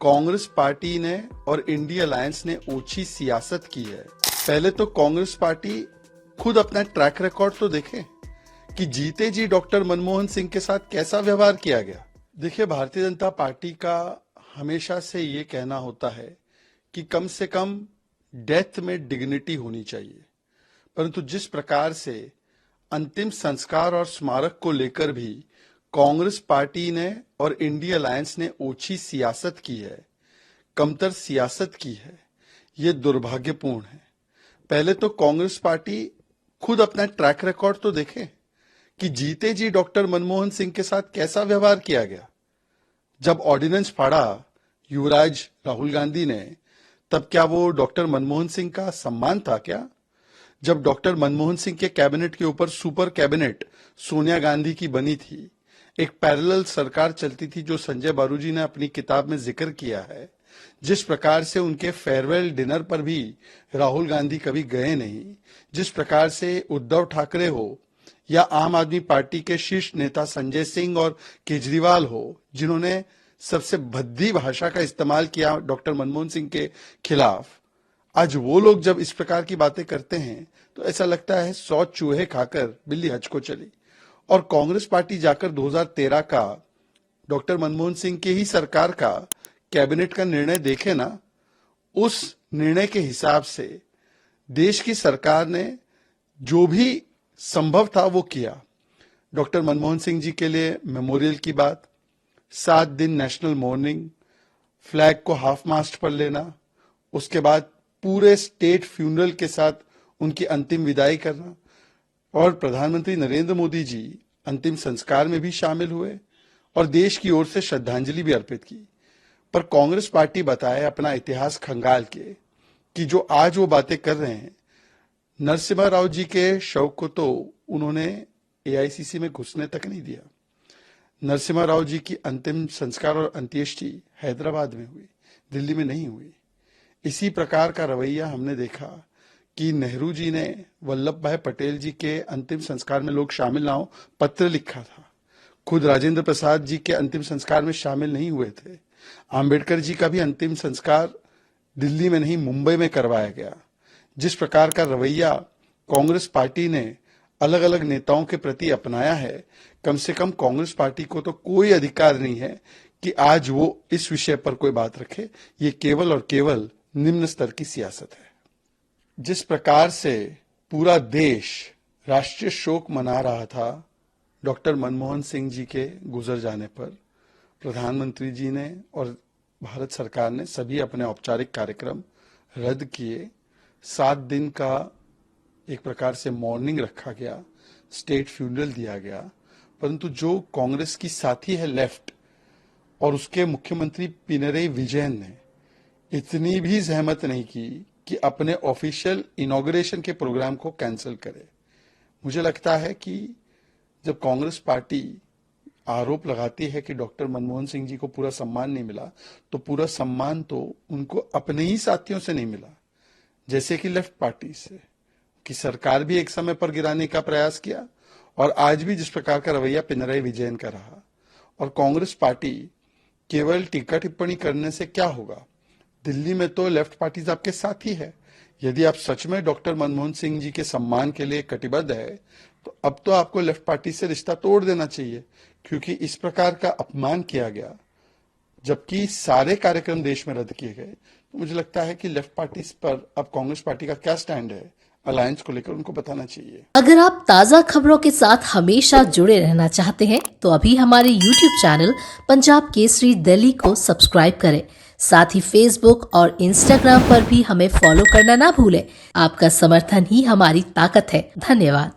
Congress party ने और India alliance ने ओछी सियासत की है। पहले तो कांग्रेस पार्टी खुद अपना ट्रैक रिकॉर्ड तो देखे कि जीते जी डॉक्टर मनमोहन सिंह के साथ कैसा व्यवहार किया गया। देखिए, भारतीय जनता पार्टी का हमेशा से ये कहना होता है कि कम से कम डेथ में डिग्निटी होनी चाहिए, परंतु जिस प्रकार से अंतिम संस्कार और स्मारक को लेकर भी कांग्रेस पार्टी ने और इंडिया अलायंस ने ओछी सियासत की है, कमतर सियासत की है, ये दुर्भाग्यपूर्ण है। पहले तो कांग्रेस पार्टी खुद अपना ट्रैक रिकॉर्ड तो देखे कि जीते जी डॉक्टर मनमोहन सिंह के साथ कैसा व्यवहार किया गया। जब ऑर्डिनेंस फाड़ा युवराज राहुल गांधी ने, तब क्या वो डॉक्टर मनमोहन सिंह का सम्मान था क्या? जब डॉक्टर मनमोहन सिंह के कैबिनेट के ऊपर सुपर कैबिनेट सोनिया गांधी की बनी थी, एक पैरेलल सरकार चलती थी जो संजय बारूजी ने अपनी किताब में जिक्र किया है, जिस प्रकार से उनके फेयरवेल डिनर पर भी राहुल गांधी कभी गए नहीं, जिस प्रकार से उद्धव ठाकरे हो या आम आदमी पार्टी के शीर्ष नेता संजय सिंह और केजरीवाल हो, जिन्होंने सबसे भद्दी भाषा का इस्तेमाल किया डॉक्टर मनमोहन सिंह के खिलाफ, आज वो लोग जब इस प्रकार की बातें करते हैं तो ऐसा लगता है 100 चूहे खाकर बिल्ली हज को चली। और कांग्रेस पार्टी जाकर 2013 का डॉक्टर मनमोहन सिंह की ही सरकार का कैबिनेट का निर्णय देखे ना, उस निर्णय के हिसाब से देश की सरकार ने जो भी संभव था वो किया। डॉक्टर मनमोहन सिंह जी के लिए मेमोरियल की बात, 7 दिन नेशनल मॉर्निंग, फ्लैग को हाफ मास्ट पर लेना, उसके बाद पूरे स्टेट फ्यूनरल के साथ उनकी अंतिम विदाई करना, और प्रधानमंत्री नरेंद्र मोदी जी अंतिम संस्कार में भी शामिल हुए और देश की ओर से श्रद्धांजलि भी अर्पित की। पर कांग्रेस पार्टी बताए अपना इतिहास खंगाल के कि जो आज वो बातें कर रहे हैं, नरसिम्हा राव जी के शव को तो उन्होंने एआईसीसी में घुसने तक नहीं दिया। नरसिम्हा राव जी की अंतिम संस्कार और अंत्येष्टि हैदराबाद में हुई, दिल्ली में नहीं हुई। इसी प्रकार का रवैया हमने देखा कि नेहरू जी ने वल्लभ भाई पटेल जी के अंतिम संस्कार में लोग शामिल ना हो पत्र लिखा था। खुद राजेंद्र प्रसाद जी के अंतिम संस्कार में शामिल नहीं हुए थे। आम्बेडकर जी का भी अंतिम संस्कार दिल्ली में नहीं मुंबई में करवाया गया। जिस प्रकार का रवैया कांग्रेस पार्टी ने अलग अलग नेताओं के प्रति अपनाया है, कम से कम कांग्रेस पार्टी को तो कोई अधिकार नहीं है कि आज वो इस विषय पर कोई बात रखे। ये केवल और केवल निम्न स्तर की सियासत है। जिस प्रकार से पूरा देश राष्ट्रीय शोक मना रहा था डॉक्टर मनमोहन सिंह जी के गुजर जाने पर, प्रधानमंत्री जी ने और भारत सरकार ने सभी अपने औपचारिक कार्यक्रम रद्द किए। 7 दिन का एक प्रकार से मॉर्निंग रखा गया, स्टेट फ्यूनरल दिया गया, परंतु जो कांग्रेस की साथी है लेफ्ट और उसके मुख्यमंत्री पिनरई विजयन ने इतनी भी जहमत नहीं की कि अपने ऑफिशियल इनॉग्रेशन के प्रोग्राम को कैंसिल करे। मुझे लगता है कि जब कांग्रेस पार्टी आरोप लगाती है कि डॉक्टर मनमोहन सिंह जी को पूरा सम्मान नहीं मिला, तो पूरा सम्मान तो उनको अपने ही साथियों से नहीं मिला, जैसे कि लेफ्ट पार्टी से, कि सरकार भी एक समय पर गिराने का प्रयास किया और आज भी जिस प्रकार का रवैया पिनरई विजयन का रहा। और कांग्रेस पार्टी केवल टीका टिप्पणी करने से क्या होगा? दिल्ली में तो लेफ्ट पार्टीज आपके साथ ही है। यदि आप सच में डॉक्टर मनमोहन सिंह जी के सम्मान के लिए कटिबद्ध है, तो अब तो आपको लेफ्ट पार्टी से रिश्ता तोड़ देना चाहिए, क्योंकि इस प्रकार का अपमान किया गया जबकि सारे कार्यक्रम देश में रद्द किए गए। तो मुझे लगता है कि लेफ्ट पार्टी पर अब कांग्रेस पार्टी का क्या स्टैंड है अलायंस को लेकर, उनको बताना चाहिए। अगर आप ताज़ा खबरों के साथ हमेशा जुड़े रहना चाहते हैं तो अभी हमारे YouTube चैनल पंजाब केसरी दिल्ली को सब्सक्राइब करें। साथ ही फेसबुक और इंस्टाग्राम पर भी हमें फॉलो करना ना भूलें। आपका समर्थन ही हमारी ताकत है। धन्यवाद।